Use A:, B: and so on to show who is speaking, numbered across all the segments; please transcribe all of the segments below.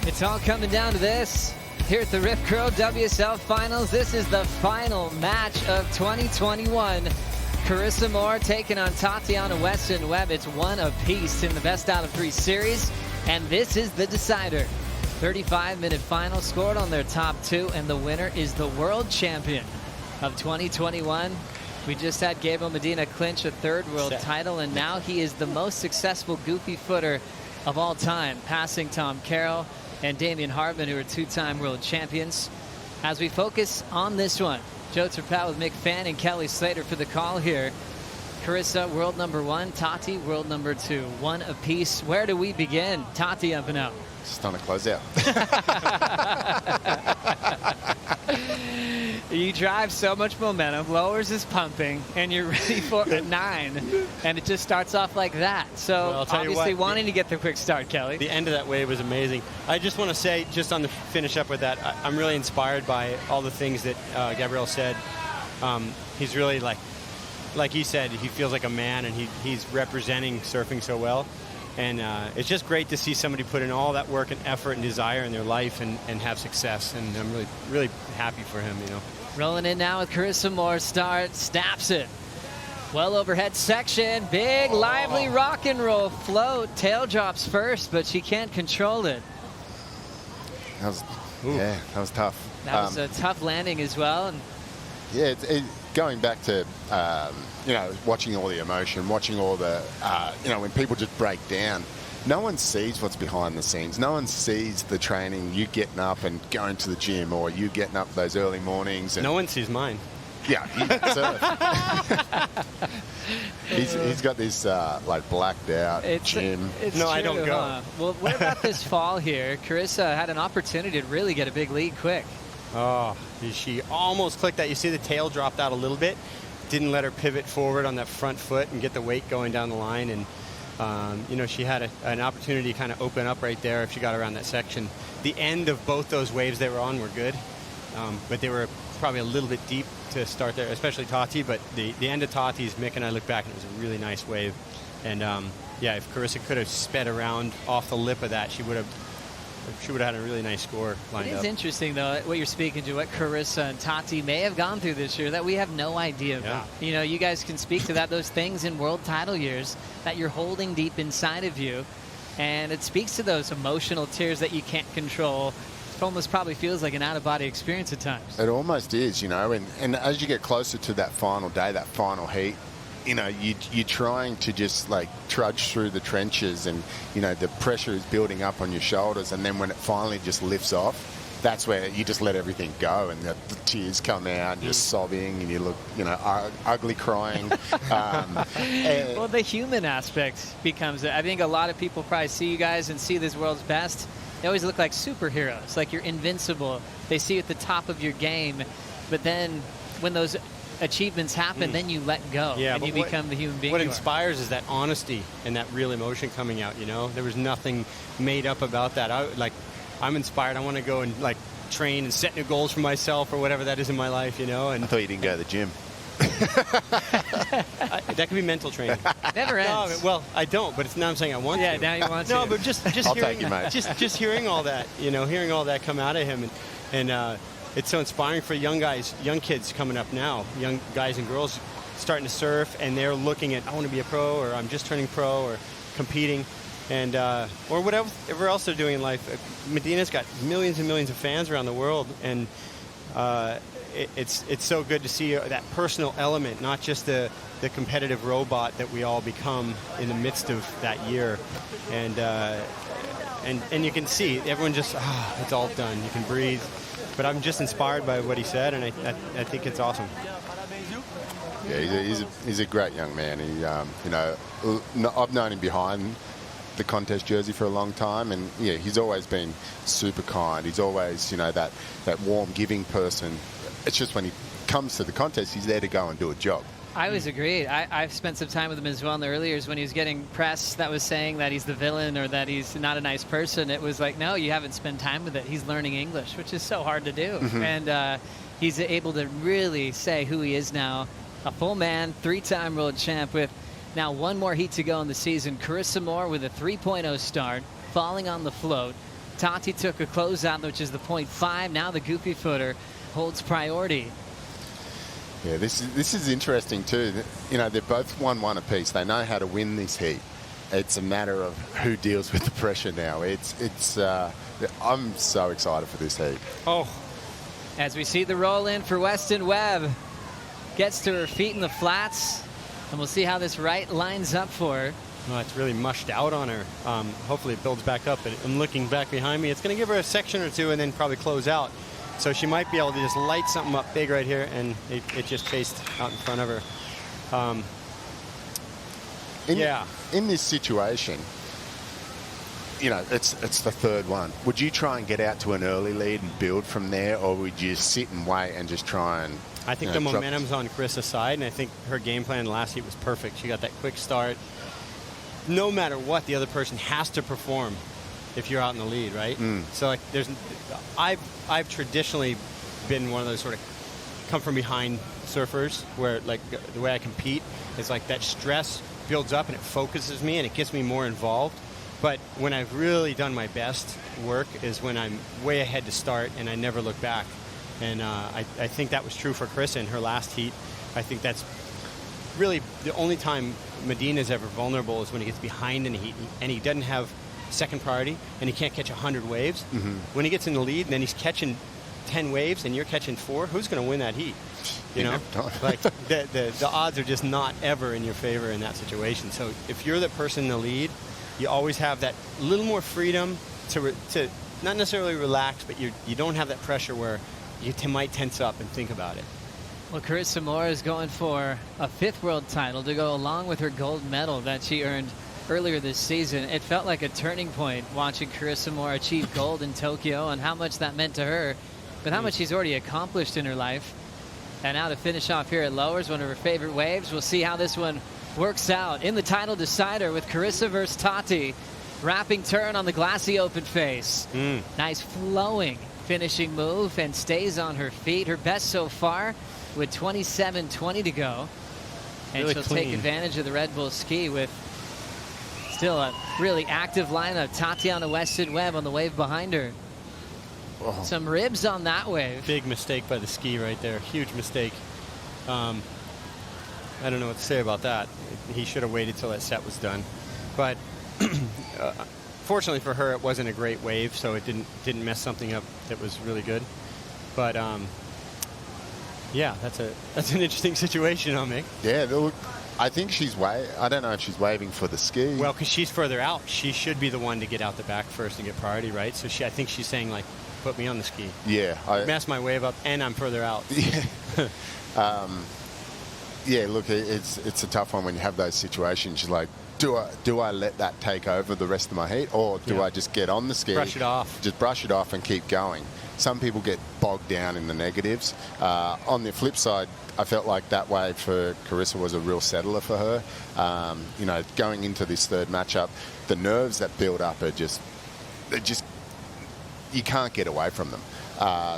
A: It's all coming down to this. Here at the Rip Curl WSL Finals, this is the final match of 2021. Carissa Moore taking on Tatiana Weston-Webb. It's one apiece in the best out of three series, and this is the decider. 35-minute final scored on their top two, and the winner is the world champion of 2021. We just had Gabriel Medina clinch a third world title, and now he is the most successful goofy footer of all time, passing Tom Carroll and Damian Hardman, who are two-time world champions. As we focus on this one, Joe Turpel with Mick Fan and Kelly Slater for the call here. Carissa, world number one. Tati, world number two. One apiece. Where do we begin? Tati up and out.
B: Just on a closeout.
A: You drive so much momentum, lowers is pumping, and you're ready for a 9, and it just starts off like that. So
C: well,
A: obviously wanting to get the quick start, Kelly.
C: The end of that wave was amazing. I just want to say, just on the finish up with that, I'm really inspired by all the things that Gabriel said. He's really like he said, he feels like a man, and he's representing surfing so well. And it's just great to see somebody put in all that work and effort and desire in their life and have success. And I'm really, really happy for him, you know.
A: Rolling in now with Carissa Moore. Start, snaps it. Well overhead section. Big, lively rock and roll float. Tail drops first, but she can't control it.
B: That was tough.
A: That was a tough landing as well. And
B: yeah, going back to, watching all the emotion, watching all the, when people just break down, no one sees what's behind the scenes. No one sees the training, you getting up and going to the gym, or you getting up those early mornings. And
C: no one sees mine.
B: Yeah, he's got this blacked out gym.
A: It's
C: no,
A: true,
C: I don't go.
A: Huh? Well, what about this fall here? Carissa had an opportunity to really get a big lead quick.
C: Oh, she almost clicked that. You see the tail dropped out a little bit. Didn't let her pivot forward on that front foot and get the weight going down the line. And, she had an opportunity to kind of open up right there if she got around that section. The end of both those waves they were on were good, but they were probably a little bit deep to start there, especially Tati. But the end of Tati's, Mick and I looked back, and it was a really nice wave. And, if Carissa could have sped around off the lip of that, she would have had a really nice score lined up.
A: It is interesting, though, what you're speaking to, what Carissa and Tati may have gone through this year that we have no idea about.
C: Yeah.
A: You guys can speak to that, those things in world title years that you're holding deep inside of you. And it speaks to those emotional tears that you can't control. It almost probably feels like an out-of-body experience at times.
B: It almost is, and as you get closer to that final day, that final heat, you're trying to just trudge through the trenches, and the pressure is building up on your shoulders, and then when it finally just lifts off, that's where you just let everything go, and the tears come out, and you're sobbing, and you look ugly crying.
A: Well, the human aspect becomes it. I think a lot of people probably see you guys and see this world's best. They always look like superheroes, like you're invincible. They see you at the top of your game, but then when those achievements happen, then you let go, and you become the human being.
C: What inspires is that honesty and that real emotion coming out. There was nothing made up about that. I'm inspired. I want to go and train and set new goals for myself or whatever that is in my life. And
B: I thought you didn't go to the gym.
C: That could be mental training.
A: Never ends.
C: No, well, I don't, but now I'm saying I want to.
A: Yeah, now you want to.
C: No, but just
B: I'll
C: hearing,
B: take you, mate.
C: just hearing all that, hearing all that come out of him, and it's so inspiring for young kids coming up now, young guys and girls starting to surf, and they're looking at, I want to be a pro, or I'm just turning pro, or competing, and or whatever else they're doing in life. Medina's got millions and millions of fans around the world, and it's so good to see that personal element, not just the competitive robot that we all become in the midst of that year. And you can see everyone just, it's all done. You can breathe. But I'm just inspired by what he said, and I think it's awesome.
B: Yeah, he's a great young man. I've known him behind the contest jersey for a long time, and he's always been super kind. He's always, that warm, giving person. It's just when he comes to the contest, he's there to go and do a job.
A: I always agreed. I've spent some time with him as well in the early years when he was getting press that was saying that he's the villain or that he's not a nice person. It was like, no, you haven't spent time with it. He's learning English, which is so hard to do. And he's able to really say who he is now. A full man, 3-time world champ with now one more heat to go in the season. Carissa Moore with a 3.0 start, falling on the float. Tati took a closeout, which is the .5. Now the goofy footer holds priority.
B: Yeah, this is interesting too. You know, they're both 1-1 apiece. They know how to win this heat. It's a matter of who deals with the pressure now. I'm so excited for this heat.
C: Oh,
A: as we see the roll in for Weston-Webb, gets to her feet in the flats, and we'll see how this right lines up for her.
C: well, it's really mushed out on her. Hopefully it builds back up. But I'm looking back behind me. It's going to give her a section or two and then probably close out. So she might be able to just light something up big right here, and it just chased out in front of her.
B: In this situation, you know, it's the third one. Would you try and get out to an early lead and build from there, or would you sit and wait and just try and...
C: I think the momentum's on Carissa's side, and I think her game plan last heat was perfect. She got that quick start. No matter what, the other person has to perform if you're out in the lead, right? So like, I've traditionally been one of those sort of come from behind surfers where like the way I compete is like that stress builds up and it focuses me and it gets me more involved. But when I've really done my best work is when I'm way ahead to start and I never look back. And I think that was true for Carissa in her last heat. I think that's really the only time Medina's ever vulnerable is when he gets behind in a heat and he doesn't have second priority and he can't catch 100 waves. When he gets in the lead and then he's catching 10 waves and you're catching 4, who's going to win that heat? You know, like the odds are just not ever in your favor in that situation. So if you're the person in the lead, you always have that little more freedom to not necessarily relax, but you don't have that pressure where you might tense up and think about it.
A: Well, Carissa Moore is going for a 5th world title to go along with her gold medal that she earned earlier this season. It felt like a turning point watching Carissa Moore achieve gold in Tokyo and how much that meant to her, but how much she's already accomplished in her life. And now to finish off here at lowers, one of her favorite waves. We'll see how this one works out in the title decider with Carissa versus Tati. Wrapping turn on the glassy open face. Nice flowing finishing move and stays on her feet. Her best so far with 27:20 to go. And
C: really
A: she'll
C: clean.
A: take advantage of the Red Bull ski with still a really active lineup. Tatiana Weston-Webb on the wave behind her.
B: Oh.
A: Some ribs on that wave.
C: Big mistake by the ski right there. Huge mistake. I don't know what to say about that. He should have waited till that set was done. But fortunately for her, it wasn't a great wave, so it didn't mess something up that was really good. But yeah, that's an interesting situation, Mick.
B: Yeah, look, I think I don't know if she's waving for the ski.
C: Well, because she's further out, she should be the one to get out the back first and get priority, right? So I think she's saying like, put me on the ski.
B: Yeah,
C: mess my wave up, and I'm further out.
B: Yeah. Yeah, look, it's a tough one when you have those situations. You're like, do I let that take over the rest of my heat, or do I just get on the ski,
C: brush it off,
B: just brush it off and keep going? Some people get bogged down in the negatives. On the flip side, I felt like that wave for Carissa was a real settler for her. You know, going into this third matchup, the nerves that build up are just you can't get away from them.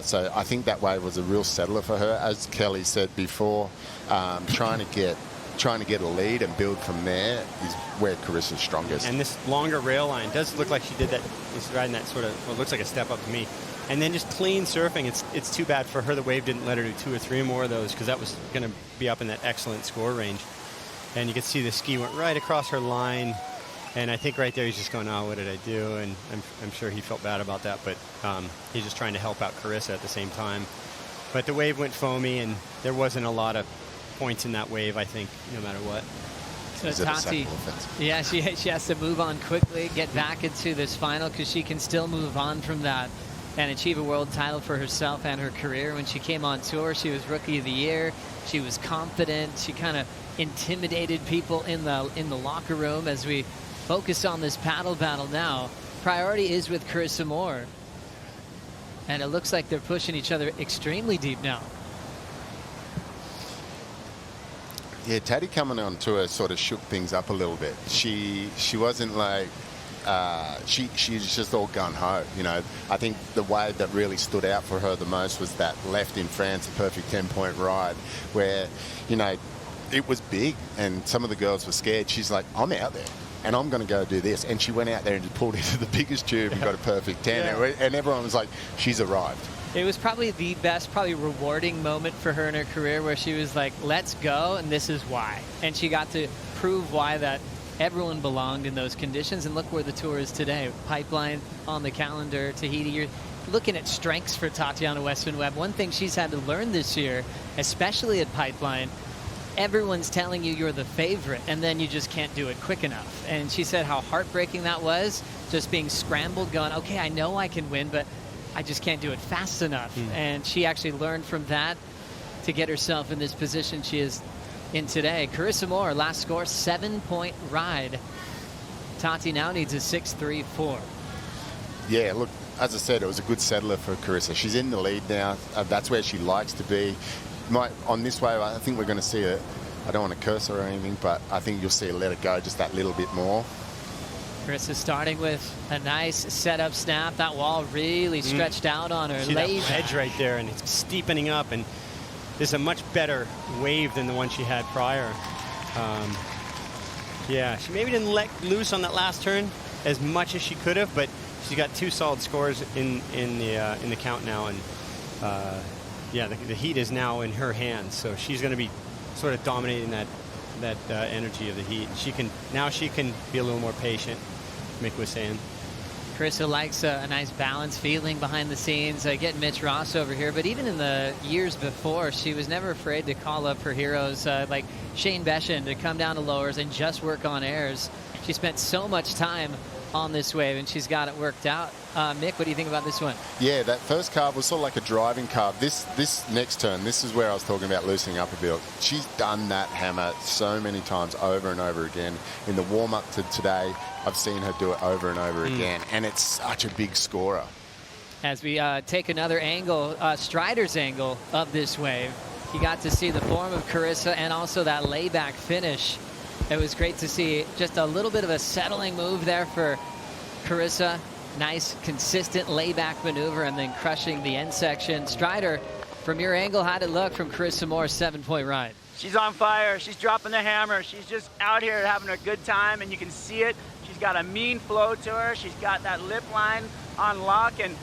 B: So I think that wave was a real settler for her. As Kelly said before, trying to get a lead and build from there is where Carissa's strongest.
C: And this longer rail line does look like she did that. She's riding that sort of, well, it looks like a step up to me. And then just clean surfing. It's too bad for her the wave didn't let her do 2 or 3 more of those, because that was going to be up in that excellent score range. And you can see the ski went right across her line. And I think right there he's just going, oh, what did I do? And I'm sure he felt bad about that, but he's just trying to help out Carissa at the same time. But the wave went foamy, and there wasn't a lot of points in that wave, I think, no matter what.
A: So Tati, yeah, she has to move on quickly, get back into this final, because she can still move on from that and achieve a world title for herself and her career. When she came on tour, she was Rookie of the Year. She was confident. She kind of intimidated people in the locker room. As we focus on this paddle battle now, priority is with Carissa Moore. And it looks like they're pushing each other extremely deep now.
B: Yeah, Tati coming on tour sort of shook things up a little bit. She wasn't like, she's just all gun-ho, you know. I think the wave that really stood out for her the most was that left in France, a perfect 10-point ride, where, you know, it was big and some of the girls were scared. She's like, I'm out there. and I'm going to go do this. And she went out there and just pulled into the biggest tube and got a perfect 10.
C: Yeah.
B: And everyone was like, she's arrived.
A: It was probably the best, probably rewarding moment for her in her career where she was like, let's go, and this is why. And she got to prove why that everyone belonged in those conditions. And look where the tour is today. Pipeline on the calendar, Tahiti. You're looking at strengths for Tatiana Weston-Webb. One thing she's had to learn this year, especially at Pipeline, everyone's telling you you're the favorite, and then you just can't do it quick enough. And she said how heartbreaking that was, just being scrambled, going, okay, I know I can win, but I just can't do it fast enough. And she actually learned from that to get herself in this position she is in today. Carissa Moore, last score, 7-point ride. Tati now needs a 6-3-4.
B: Yeah, look, as I said, it was a good settler for Carissa. She's in the lead now. That's where she likes to be. On this wave, I think we're going to see her. I don't want to curse her or anything, but I think you'll see her let it go just that little bit more.
A: Carissa starting with a nice setup snap. That wall really stretched out on her.
C: See that edge right there, and it's steepening up, and this is a much better wave than the one she had prior. Yeah, she maybe didn't let loose on that last turn as much as she could have, but she's got 2 solid scores in the count now, and yeah, the heat is now in her hands, so she's going to be sort of dominating that energy of the heat. She can be a little more patient, Mick was saying.
A: Carissa likes a nice balance feeling behind the scenes. Getting Mitch Ross over here, but even in the years before, she was never afraid to call up her heroes like Shane Beshen to come down to lowers and just work on airs. She spent so much time on this wave, and she's got it worked out. Mick, what do you think about this one?
B: Yeah, that first carve was sort of like a driving carve. This next turn, this is where I was talking about loosening up a bit. She's done that hammer so many times over and over again. In the warm-up to today, I've seen her do it over and over again, and it's such a big scorer.
A: As we take another angle, Strider's angle of this wave, you got to see the form of Carissa and also that layback finish. It was great to see just a little bit of a settling move there for Carissa. Nice, consistent layback maneuver and then crushing the end section. Strider, from your angle, how'd it look from Carissa Moore's 7-point ride?
D: She's on fire. She's dropping the hammer. She's just out here having a good time, and you can see it. She's got a mean flow to her. She's got that lip line on lock, and,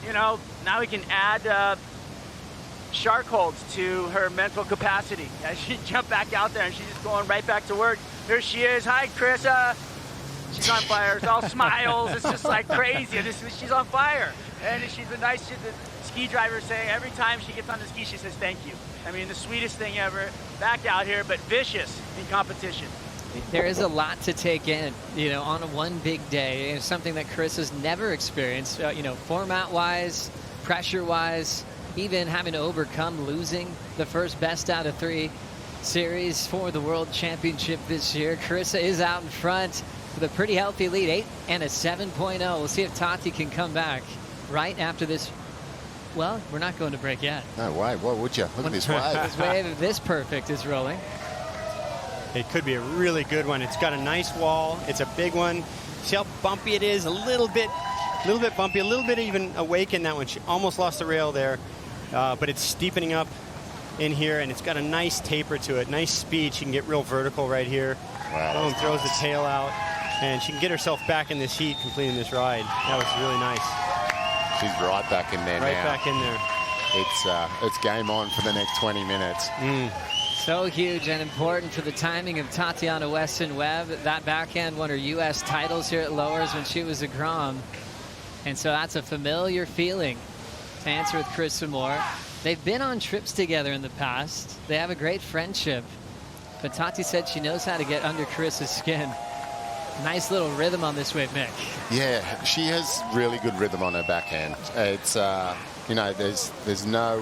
D: you know, now we can add shark holds to her mental capacity as she jumped back out there, and she's just going right back to work. Here she is. Hi, Carissa. She's on fire. It's all smiles. It's just like crazy. She's on fire. And she's the ski driver saying every time she gets on the ski, she says thank you. I mean, the sweetest thing ever. Back out here, but vicious in competition.
A: There is a lot to take in, you know, on one big day. It's something that Carissa's never experienced, you know, format-wise, pressure-wise, even having to overcome losing the first best out of 3 series for the World Championship this year. Carissa is out in front with a pretty healthy lead, 8 and a 7.0. We'll see if Tati can come back right after this. Well, we're not going to break yet.
B: No way. What would you? Look at this wave.
A: This wave of this perfect is rolling.
C: It could be a really good one. It's got a nice wall. It's a big one. See how bumpy it is? A little bit bumpy, a little bit even awake in that one. She almost lost the rail there, but it's steepening up in here, and it's got a nice taper to it. Nice speed. She can get real vertical right here.
B: Wow.
C: And throws the tail out, and she can get herself back in this heat, completing this ride. That was really nice.
B: She's right back in there now.
C: Right back in there.
B: It's game on for the next 20 minutes.
A: So huge and important for the timing of Tatiana Weston-Webb. That backhand won her U.S. titles here at Lowers when she was a Grom. And so that's a familiar feeling to answer with Carissa Moore. They've been on trips together in the past. They have a great friendship. But Tati said she knows how to get under Carissa's skin. Nice little rhythm on this wave, Mick.
B: Yeah, she has really good rhythm on her backhand. It's, you know, there's no,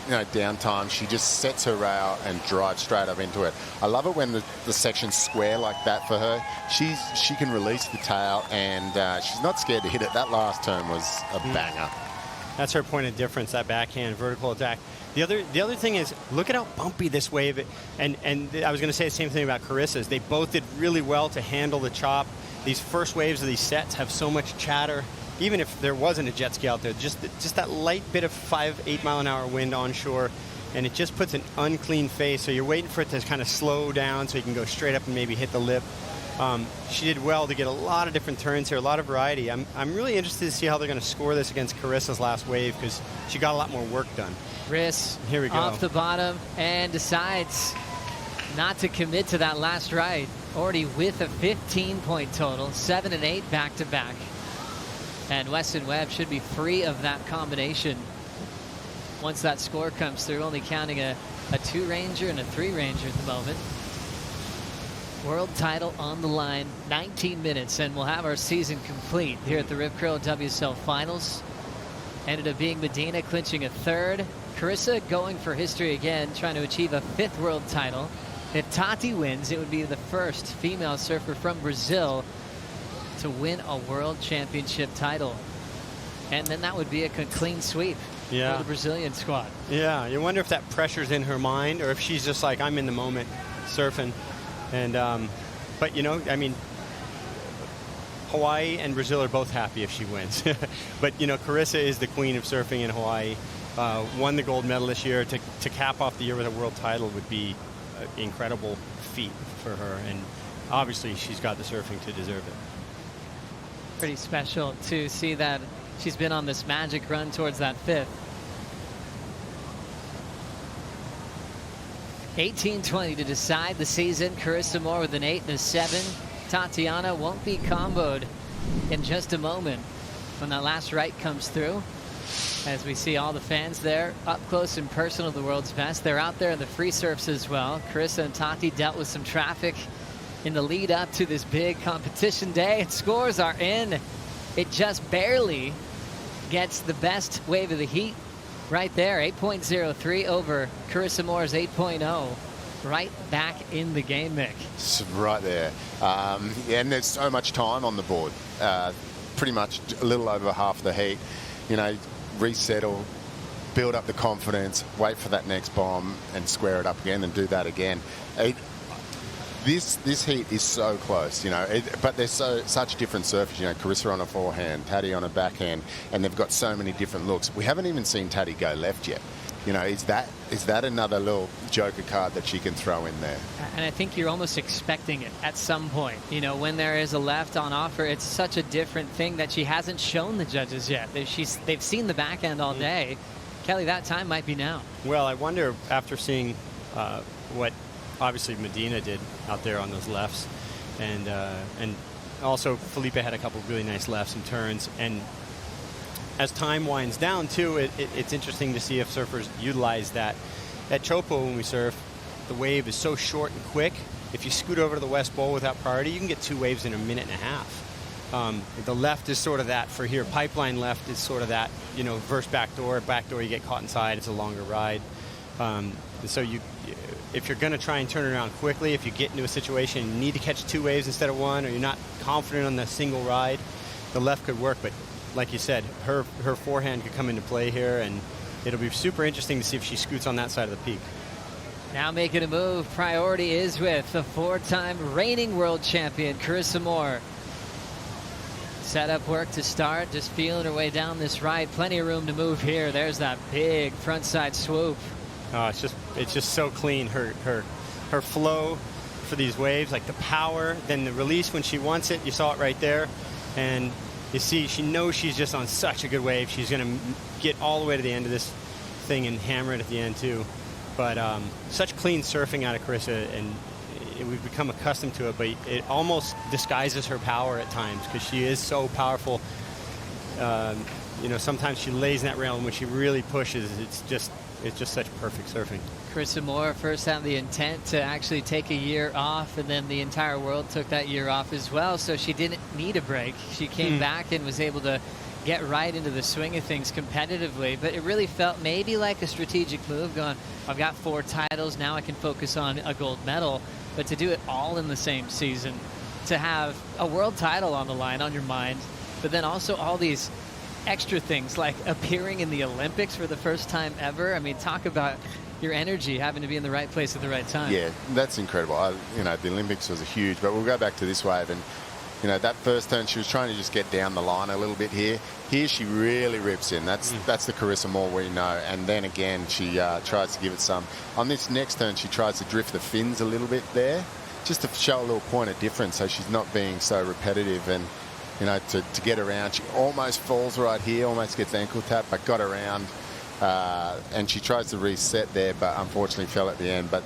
B: you know, downtime. She just sets her rail and drives straight up into it. I love it when the section's square like that for her. She can release the tail, and she's not scared to hit it. That last turn was a banger.
C: That's her point of difference, that backhand vertical attack. The other thing is, look at how bumpy this wave, and I was going to say the same thing about Carissa's. They both did really well to handle the chop. These first waves of these sets have so much chatter. Even if there wasn't a jet ski out there, just that light bit of 5-8 mile an hour wind onshore, and it just puts an unclean face. So you're waiting for it to kind of slow down so you can go straight up and maybe hit the lip. She did well to get a lot of different turns here, a lot of variety. I'm really interested to see how they're going to score this against Carissa's last wave, because she got a lot more work done.
A: Riss
C: here we go.
A: Off the bottom and decides not to commit to that last ride. Already with a 15-point total, 7 and 8 back-to-back. And Weston-Webb should be free of that combination once that score comes through, only counting a 2-ranger and a 3-ranger at the moment. World title on the line, 19 minutes, and we'll have our season complete here at the Rip Curl WSL Finals. Ended up being Medina clinching a 3rd. Carissa going for history again, trying to achieve a 5th world title. If Tati wins, it would be the first female surfer from Brazil to win a world championship title. And then that would be a clean sweep for the Brazilian squad.
C: Yeah, you wonder if that pressure's in her mind, or if she's just like, I'm in the moment surfing. And but you know, I mean, Hawaii and Brazil are both happy if she wins. But you know, Carissa is the queen of surfing in Hawaii. Won the gold medal this year. To cap off the year with a world title would be an incredible feat for her, and obviously she's got the surfing to deserve it.
A: Pretty special to see that she's been on this magic run towards that 5th. 18-20 to decide the season. Carissa Moore with an 8 and a 7. Tatiana won't be comboed in just a moment when that last right comes through. As we see all the fans there up close and personal, the world's best. They're out there in the free surfs as well. Carissa and Tati dealt with some traffic in the lead up to this big competition day, and scores are in. It just barely gets the best wave of the heat. Right there, 8.03 over Carissa Moore's 8.0. Right back in the game, Mick.
B: It's right there. And there's so much time on the board. Pretty much a little over half the heat. You know, resettle, build up the confidence, wait for that next bomb and square it up again and do that again. This heat is so close, you know, but there's such different surfers. You know, Carissa on a forehand, Tati on a backhand, and they've got so many different looks. We haven't even seen Tati go left yet. You know, is that another little joker card that she can throw in there?
A: And I think you're almost expecting it at some point. You know, when there is a left on offer, it's such a different thing that she hasn't shown the judges yet. They've seen the backhand all day. Kelly, that time might be now.
C: Well, I wonder, after seeing what obviously Medina did out there on those lefts, and also Felipe had a couple of really nice lefts and turns, and as time winds down too, it's interesting to see if surfers utilize that. At Chopo, when we surf, the wave is so short and quick. If you scoot over to the West Bowl without priority, you can get 2 waves in a minute and a half. The left is sort of that for here. Pipeline left is sort of that, you know, verse backdoor you get caught inside, it's a longer ride. So if you're going to try and turn it around quickly, if you get into a situation and you need to catch 2 waves instead of 1, or you're not confident on the single ride, the left could work. But like you said, her forehand could come into play here, and it'll be super interesting to see if she scoots on that side of the peak.
A: Now making a move, priority is with the 4-time reigning world champion, Carissa Moore. Set up work to start, just feeling her way down this ride. Plenty of room to move here. There's that big frontside swoop.
C: Oh, it's just so clean. Her flow for these waves, like the power, then the release when she wants it. You saw it right there, and you see she knows she's just on such a good wave. She's going to get all the way to the end of this thing and hammer it at the end too. But such clean surfing out of Carissa, and we've become accustomed to it. But it almost disguises her power at times, because she is so powerful. You know, sometimes she lays in that rail, and when she really pushes, it's just such perfect surfing.
A: Carissa Moore first had the intent to actually take a year off, and then the entire world took that year off as well, so she didn't need a break. She came back and was able to get right into the swing of things competitively, but it really felt maybe like a strategic move, going, I've got 4 titles, now I can focus on a gold medal. But to do it all in the same season, to have a world title on the line on your mind, but then also all these extra things like appearing in the Olympics for the first time ever. I mean, talk about your energy having to be in the right place at the right time.
B: Yeah, that's incredible. You know, the Olympics was a huge, but we'll go back to this wave, and you know, that first turn she was trying to just get down the line a little bit here. Here she really rips in. That's the Carissa Moore we know. And then again she tries to give it some. On this next turn she tries to drift the fins a little bit there. just to show a little point of difference, so she's not being so repetitive. And you know, to get around, she almost falls right here, almost gets ankle tap, but got around, and she tries to reset there, but unfortunately fell at the end. But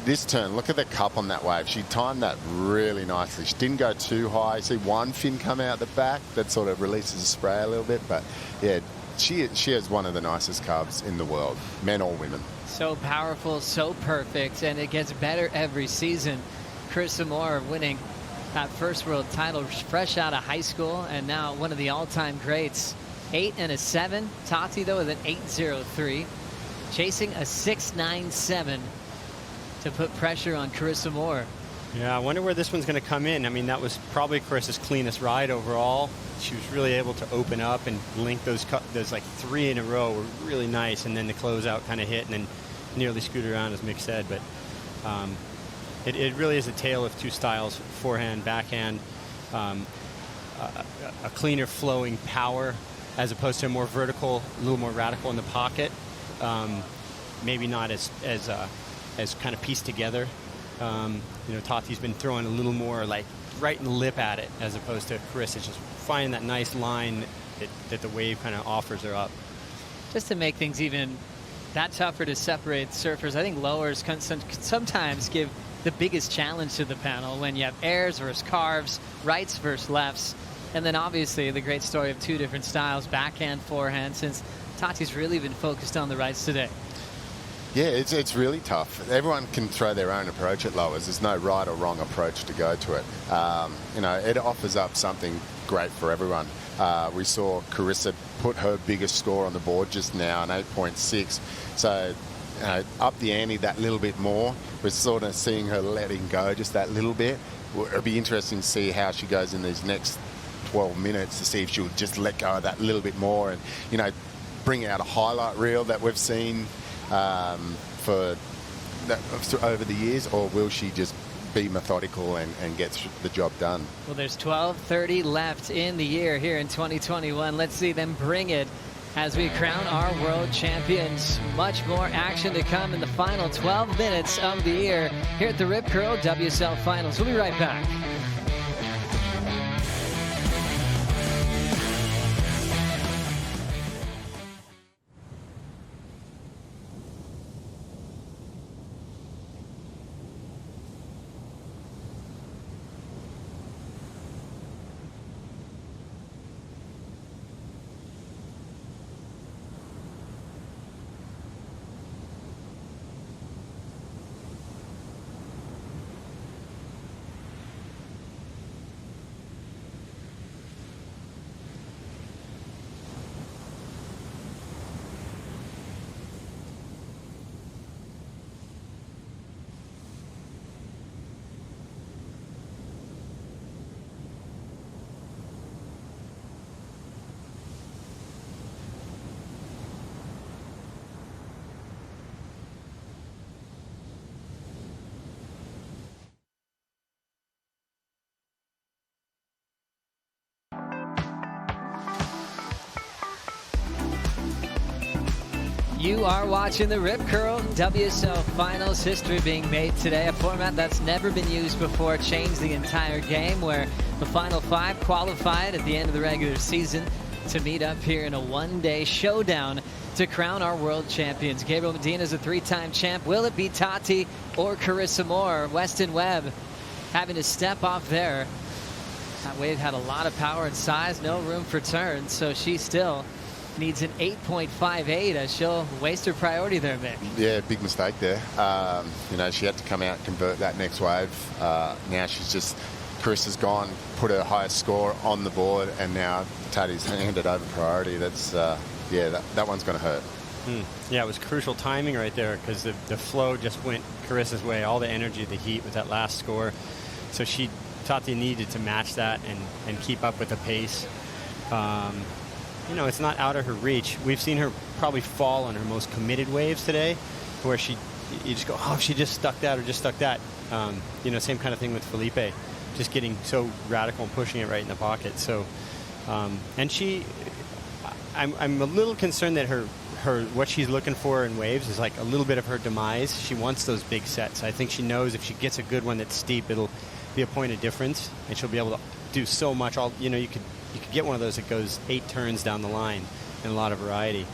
B: this turn, look at the cup on that wave. She timed that really nicely. She didn't go too high. See one fin come out the back that sort of releases the spray a little bit, but yeah, she has one of the nicest cubs in the world, men or women.
A: So powerful, so perfect, and it gets better every season. Carissa Moore winning that first world title fresh out of high school, and now one of the all-time greats. 8 and a 7. Tati, though, with an 8.03. Chasing a 6.97 to put pressure on Carissa Moore.
C: Yeah, I wonder where this one's going to come in. I mean, that was probably Carissa's cleanest ride overall. She was really able to open up and link those like 3 in a row were really nice, and then the closeout kind of hit and then nearly scooted around, as Mick said. But it really is a tale of two styles: forehand, backhand, a cleaner flowing power as opposed to a more vertical, a little more radical in the pocket. Maybe not as kind of pieced together. You know, Tati's been throwing a little more like right in the lip at it, as opposed to Carissa just finding that nice line that the wave kind of offers her up.
A: Just to make things even that tougher to separate surfers, I think lowers can sometimes give the biggest challenge to the panel when you have airs versus carves, rights versus lefts, and then obviously the great story of two different styles, backhand, forehand, since Tati's really been focused on the rights today.
B: Yeah, it's really tough. Everyone can throw their own approach at lowers. There's no right or wrong approach to go to it. You know, it offers up something great for everyone. We saw Carissa put her biggest score on the board just now, an 8.6. So up the ante that little bit more. We're sort of seeing her letting go just that little bit. It'll be interesting to see how she goes in these next 12 minutes to see if she'll just let go of that little bit more and, you know, bring out a highlight reel that we've seen for over the years, or will she just be methodical and get the job done?
A: Well, there's 12:30 left in the year here in 2021. Let's see them bring it as we crown our world champions. Much more action to come in the final 12 minutes of the year here at the Rip Curl WSL Finals. We'll be right back. You are watching the Rip Curl WSL Finals. History being made today. A format that's never been used before. Changed the entire game, where the final 5 qualified at the end of the regular season to meet up here in a one-day showdown to crown our world champions. Gabriel Medina is a 3-time champ. Will it be Tati or Carissa Moore? Weston-Webb having to step off there. That wave had a lot of power and size, no room for turns, so she still needs an 8.58 as she'll waste her priority there, Mick.
B: Yeah, big mistake there. You know, she had to come out and convert that next wave. Now she's just, Carissa's gone, put her highest score on the board, and now Tati's handed over priority. That's, yeah, that one's going to hurt.
C: Yeah, it was crucial timing right there, because the flow just went Carissa's way, all the energy, the heat with that last score. So Tati needed to match that and keep up with the pace. You know, it's not out of her reach. We've seen her probably fall on her most committed waves today, where you just go, oh, she just stuck that or just stuck that. You know, same kind of thing with Felipe, just getting so radical and pushing it right in the pocket. So, and I'm a little concerned that her what she's looking for in waves is like a little bit of her demise. She wants those big sets. I think she knows if she gets a good one that's steep, it'll be a point of difference, and she'll be able to do so much. You could get one of those that goes 8 turns down the line and a lot of variety.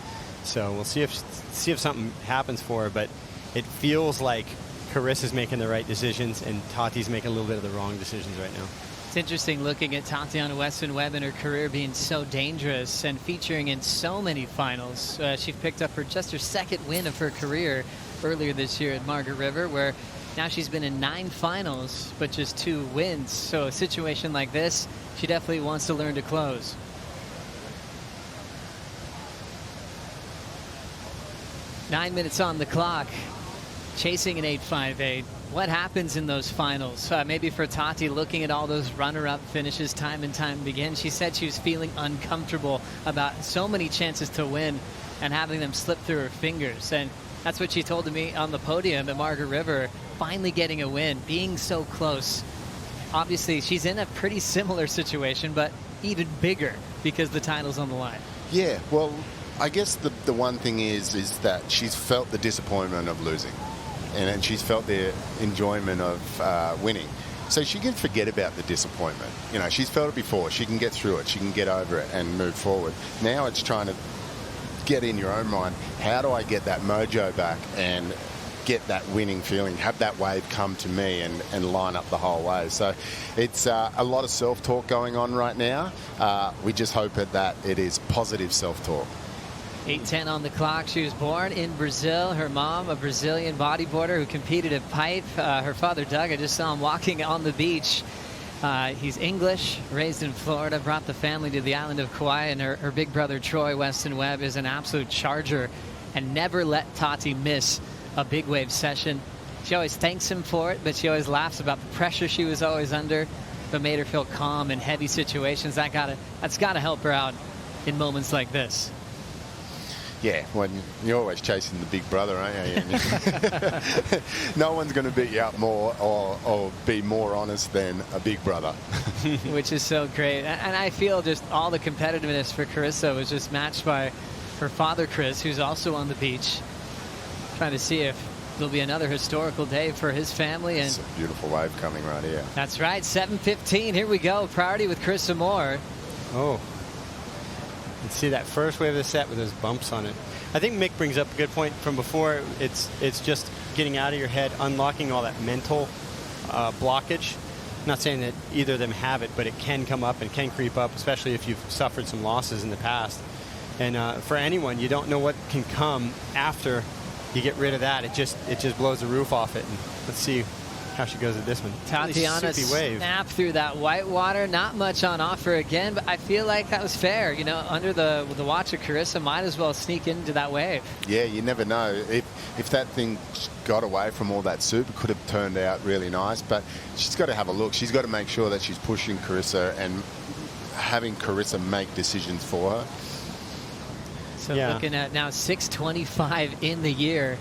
C: So we'll see if something happens for her, but it feels like Carissa's making the right decisions and Tati's making a little bit of the wrong decisions right now.
A: It's interesting looking at Tatiana Weston-Webb in her career being so dangerous and featuring in so many finals. She picked up just her second win of her career earlier this year at Margaret River, where now she's been in 9 finals, but just 2 wins. So a situation like this, she definitely wants to learn to close. Nine minutes on the clock, chasing an 8.58. What happens in those finals? Maybe for Tati, looking at all those runner-up finishes time and time again, she said she was feeling uncomfortable about so many chances to win and having them slip through her fingers. And that's what she told me on the podium at Margaret River, finally getting a win, being so close. Obviously, she's in a pretty similar situation, but even bigger because the title's on the line.
B: Yeah, well, I guess the one thing is that she's felt the disappointment of losing, and she's felt the enjoyment of winning. So she can forget about the disappointment. She's felt it before. She can get through it. She can get over it and move forward. Now it's trying to get in your own mind, how do I get that mojo back and get that winning feeling, have that wave come to me and line up the whole way. So it's a lot of self-talk going on right now. We just hope that it is positive self-talk.
A: 8:10 on the clock. She was born in Brazil. Her mom, a Brazilian bodyboarder who competed at pipe. Her father, Doug, I just saw him walking on the beach. He's English, raised in Florida, brought the family to the island of Kauai, and her big brother, Troy Weston-Webb, is an absolute charger and never let Tati miss a big wave session. She always thanks him for it, but she always laughs about the pressure she was always under, but made her feel calm in heavy situations. That's gotta help her out in moments like this.
B: Yeah, well, you're always chasing the big brother, aren't you? No one's going to beat you up more or be more honest than a big brother.
A: Which is so great. And I feel just all the competitiveness for Carissa was just matched by her father, Chris, who's also on the beach, trying to see if there'll be another historical day for his family. And
B: it's a beautiful wave coming right here.
A: That's right, 7:15. Here we go. Priority with Carissa Moore.
C: Oh. You see that first wave of the set with those bumps on it. I think Mick brings up a good point from before. It's just getting out of your head, unlocking all that mental blockage. I'm not saying that either of them have it, but it can come up and can creep up, especially if you've suffered some losses in the past. And for anyone, you don't know what can come after you get rid of that. It just blows the roof off it. And let's see how she goes at this one.
A: Tatiana
C: really
A: snapped through that white water. Not much on offer again, but I feel like that was fair. Under the watch of Carissa, might as well sneak into that wave.
B: Yeah, you never know. If that thing got away from all that soup, it could have turned out really nice, but she's got to have a look. She's got to make sure that she's pushing Carissa and having Carissa make decisions for her.
A: So looking at now 6:25 in the year.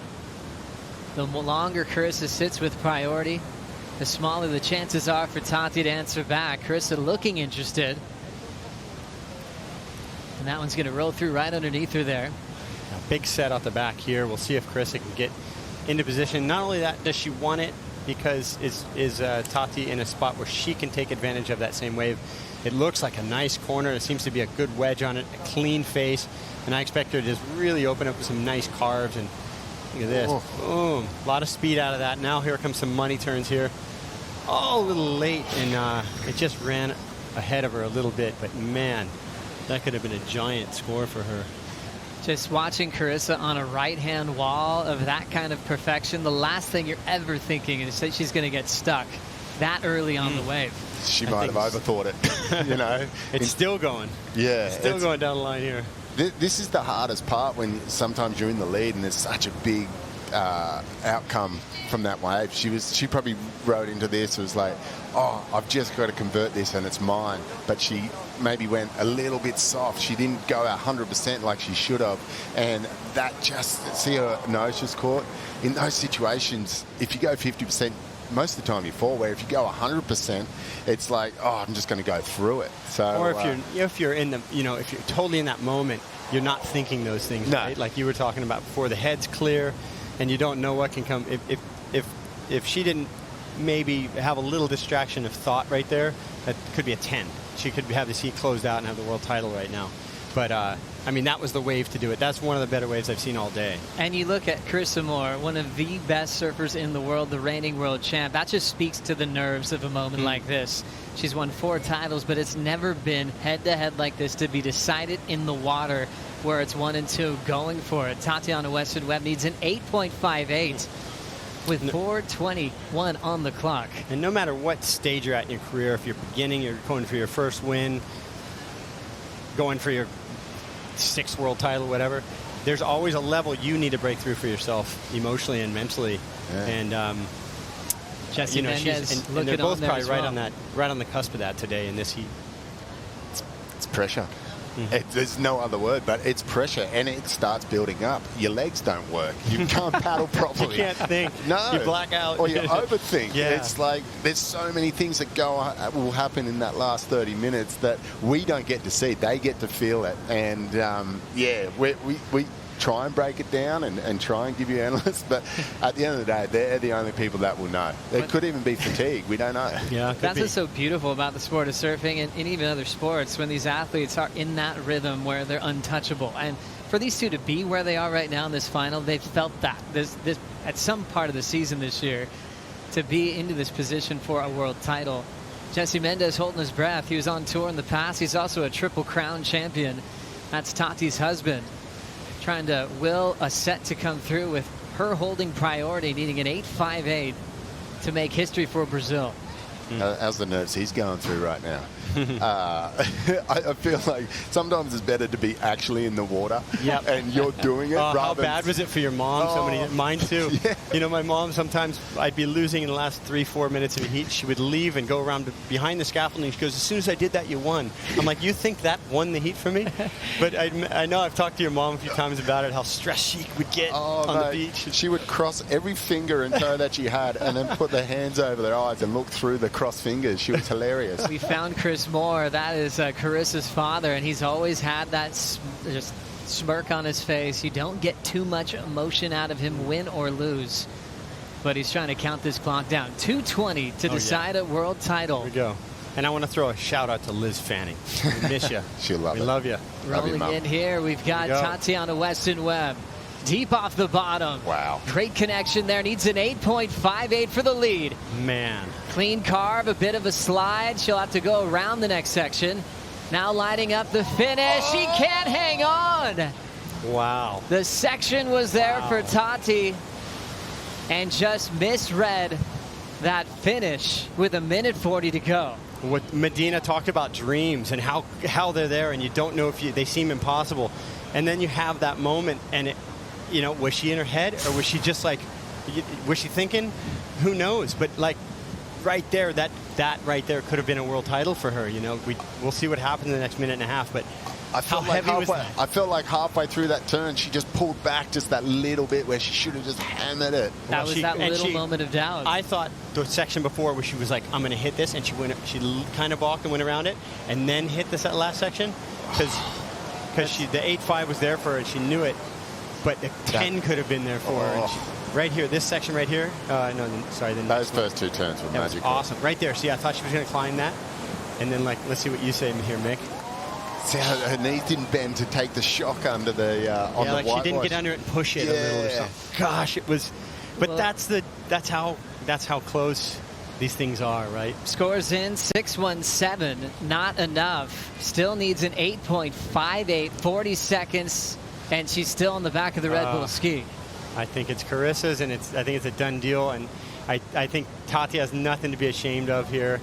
A: The longer Carissa sits with priority, the smaller the chances are for Tati to answer back. Carissa looking interested. And that one's going to roll through right underneath her there.
C: A big set off the back here. We'll see if Carissa can get into position. Not only that, does she want it, because is Tati in a spot where she can take advantage of that same wave. It looks like a nice corner. There seems to be a good wedge on it, a clean face. And I expect her to just really open up with some nice carves. And look at this. Boom. A lot of speed out of that. Now here comes some money turns here. Oh, a little late, and it just ran ahead of her a little bit. But, man, that could have been a giant score for her.
A: Just watching Carissa on a right-hand wall of that kind of perfection, the last thing you're ever thinking is that she's going to get stuck that early on the wave.
B: She might have overthought it.
C: It's still going.
B: Yeah.
C: Still going down the line here.
B: This is the hardest part, when sometimes you're in the lead and there's such a big outcome from that wave. She probably rode into this. It was like, oh, I've just got to convert this and it's mine. But she maybe went a little bit soft. She didn't go 100% like she should have. And that just, see her nose just caught. In those situations, if you go 50%, most of the time you fall, where if you go 100%, it's like, oh, I'm just going to go through it. So,
C: or if you're in the, if you're totally in that moment, you're not thinking those things,
B: No.
C: right? Like you were talking about before, the head's clear, and you don't know what can come. If she didn't maybe have a little distraction of thought right there, that could be a 10. She could have this heat closed out and have the world title right now. But I mean, that was the wave to do it. That's one of the better waves I've seen all day.
A: And you look at Carissa Moore, one of the best surfers in the world, the reigning world champ. That just speaks to the nerves of a moment like this. She's won 4 titles, but it's never been head-to-head like this to be decided in the water where it's 1 and 2 going for it. Tatiana Weston-Webb needs an 8.58 with 4:21 on the clock.
C: And no matter what stage you're at in your career, if you're beginning, you're going for your first win, going for your 6th world title, whatever, there's always a level you need to break through for yourself emotionally and mentally.
B: Yeah.
C: And
A: Jessie Mendez
C: and they're both probably
A: right
C: right on the cusp of that today in this heat.
B: It's pressure. There's no other word, but it's pressure, and it starts building up. Your legs don't work. You can't paddle properly.
C: You can't think.
B: No.
C: You black out.
B: Or you overthink.
C: Yeah.
B: It's like there's so many things that will happen in that last 30 minutes that we don't get to see. They get to feel it. And, we try and break it down and try and give you analysts, but at the end of the day, they're the only people that will know. It could even be fatigue. We don't know.
C: Yeah,
A: that's what's so beautiful about the sport of surfing and even other sports, when these athletes are in that rhythm where they're untouchable. And for these two to be where they are right now in this final, they've felt that this at some part of the season this year, to be into this position for a world title. Jessie Mendez holding his breath. He was on tour in the past. He's also a Triple Crown champion. That's Tati's husband, trying to will a set to come through with her holding priority, needing an 8.58 to make history for Brazil.
B: How's the nerves he's going through right now? I feel like sometimes it's better to be actually in the water, and you're doing it.
C: How bad was it for your mom? Mine too.
B: Yeah.
C: You know, my mom, sometimes I'd be losing in the last 3-4 minutes of the heat. She would leave and go around behind the scaffolding. And she goes, as soon as I did that, you won. I'm like, you think that won the heat for me? But I know I've talked to your mom a few times about it, how stressed she would get on the beach.
B: She would cross every finger and toe that she had and then put their hands over their eyes and look through the crossed fingers. She was hilarious.
A: We found Chris Moore. That is Carissa's father, and he's always had that just smirk on his face. You don't get too much emotion out of him, win or lose. But he's trying to count this clock down. 2:20 to decide a world title.
C: Here we go. And I want to throw a shout out to Liz Fanning. We miss you.
B: She'll love it.
C: We love you.
A: Rolling in here, we've got Tatiana Weston-Webb. Deep off the bottom.
B: Wow.
A: Great connection there. Needs an 8.58 for the lead.
C: Man.
A: Clean carve, a bit of a slide. She'll have to go around the next section. Now lighting up the finish. She can't hang on.
C: Wow.
A: The section was there for Tati and just misread that finish with 1:40 to go.
C: What Medina talked about, dreams and how they're there, and you don't know if they seem impossible. And then you have that moment, and was she in her head, or was she just like, was she thinking? Who knows? But like right there, that right there could have been a world title for her. We'll see what happens in the next minute and a half. But
B: I felt like halfway through that turn, she just pulled back just that little bit where she should have just hammered it.
A: That was that little moment of doubt.
C: I thought the section before where she was like, I'm going to hit this, and she kind of balked and went around it, and then hit this last section, because the 8.5 was there for her and she knew it, but the 10 could have been there for her. And right here, this section right here.
B: Those first 2 turns were magical.
C: Awesome. Right there. See, I thought she was going to climb that, and then let's see what you say here, Mick.
B: See how her knees didn't bend to take the shock under the on the whitewash.
C: She didn't get under it and push it a little or something. Gosh, it was. But that's how close these things are, right?
A: Scores in 6:17, not enough. Still needs an 8.58, 40 seconds, and she's still on the back of the Red Bull ski.
C: I think it's Carissa's, and I think it's a done deal, and I think Tati has nothing to be ashamed of here.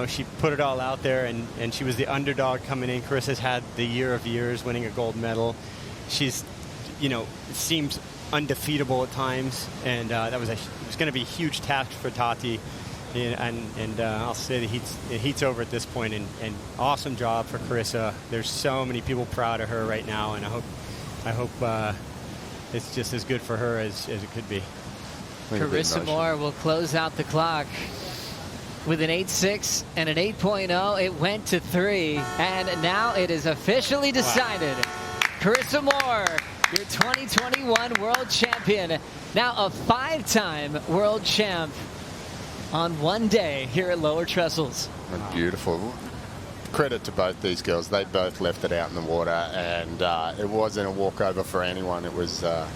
C: She put it all out there, and she was the underdog coming in. Carissa's had the year of years, winning a gold medal. She's, seems undefeatable at times, and it was going to be a huge task for Tati. And I'll say the heat's over at this point, and awesome job for Carissa. There's so many people proud of her right now, and I hope it's just as good for her as it could be.
A: Carissa Moore will close out the clock with an 8.6 and an 8.0. It went to 3, and now it is officially decided.
C: Wow.
A: Carissa Moore, your 2021 world champion. Now a 5-time world champ on one day here at Lower Trestles.
B: Beautiful. Credit to both these girls. They both left it out in the water, and it wasn't a walkover for anyone. It was, that's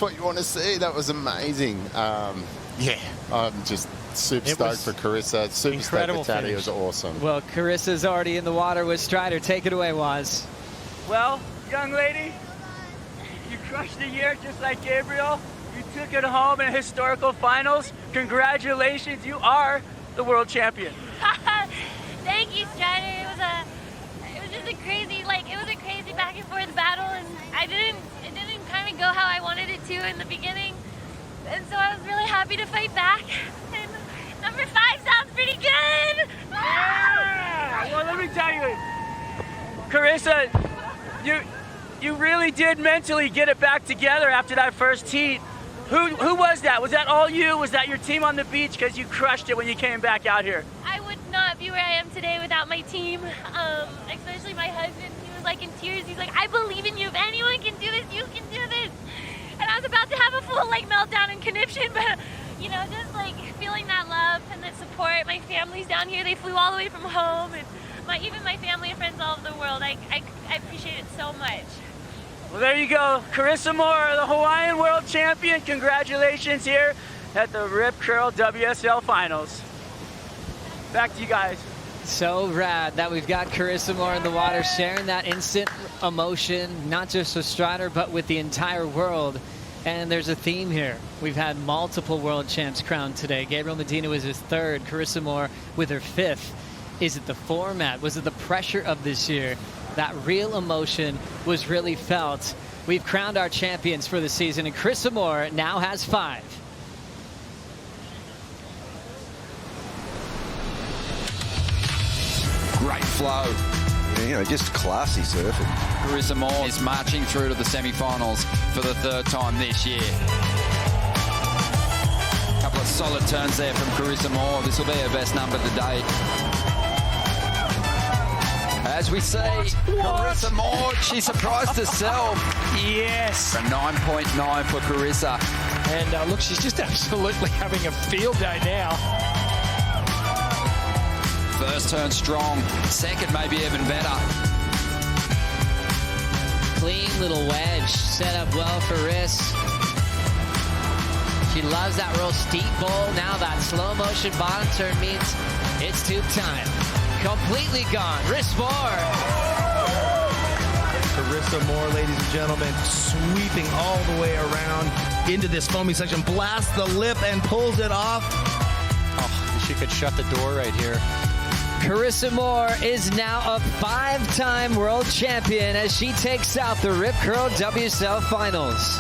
B: what you want to see. That was amazing. Yeah, I'm just super stoked for Carissa. Super stoked for Tati. It was awesome.
A: Well, Carissa's already in the water with Strider. Take it away, Waz.
D: Well, young lady, you crushed the year just like Gabriel. You took it home in historical finals. Congratulations, you are the world champion.
E: Thank you, Strider. It was just a crazy, back and forth battle, and it didn't kind of go how I wanted it to in the beginning, and so I was really happy to fight back. And number 5 sounds pretty good.
D: Yeah. Well, let me tell you, Carissa, you really did mentally get it back together after that first heat. Who was that? Was that all you? Was that your team on the beach? Because you crushed it when you came back out here.
E: I would not be where I am today without my team, especially my husband. He was like in tears. He's like, I believe in you. If anyone can do this, you can do this. And I was about to have a full meltdown and conniption, but just feeling that love and that support. My family's down here. They flew all the way from home, and even my family and friends all over the world. I appreciate it so much.
D: Well, there you go. Carissa Moore, the Hawaiian world champion. Congratulations here at the Rip Curl WSL Finals. Back to you guys.
A: So rad that we've got Carissa Moore in the water sharing that instant emotion, not just with Strider, but with the entire world. And there's a theme here. We've had multiple world champs crowned today. Gabriel Medina was his 3rd, Carissa Moore with her 5th. Is it the format? Was it the pressure of this year? That real emotion was really felt. We've crowned our champions for the season, and Carissa Moore now has 5.
F: Great flow.
G: Just classy surfing.
F: Carissa Moore is marching through to the semi-finals for the 3rd time this year. A couple of solid turns there from Carissa Moore. This will be her best number to date. As we see, Carissa Moore, she surprised herself.
H: Yes.
F: A 9.9 for Carissa.
H: And look, she's just absolutely having a field day now.
F: First turn strong, second maybe even better.
A: Clean little wedge, set up well for Riss. She loves that real steep bowl. Now that slow motion bottom turn means it's tube time. Completely gone. Riss Moore.
I: Carissa Moore, ladies and gentlemen, sweeping all the way around into this foaming section, blasts the lip and pulls it off.
C: Oh, she could shut the door right here.
A: Carissa Moore is now a 5-time world champion as she takes out the Rip Curl WSL Finals.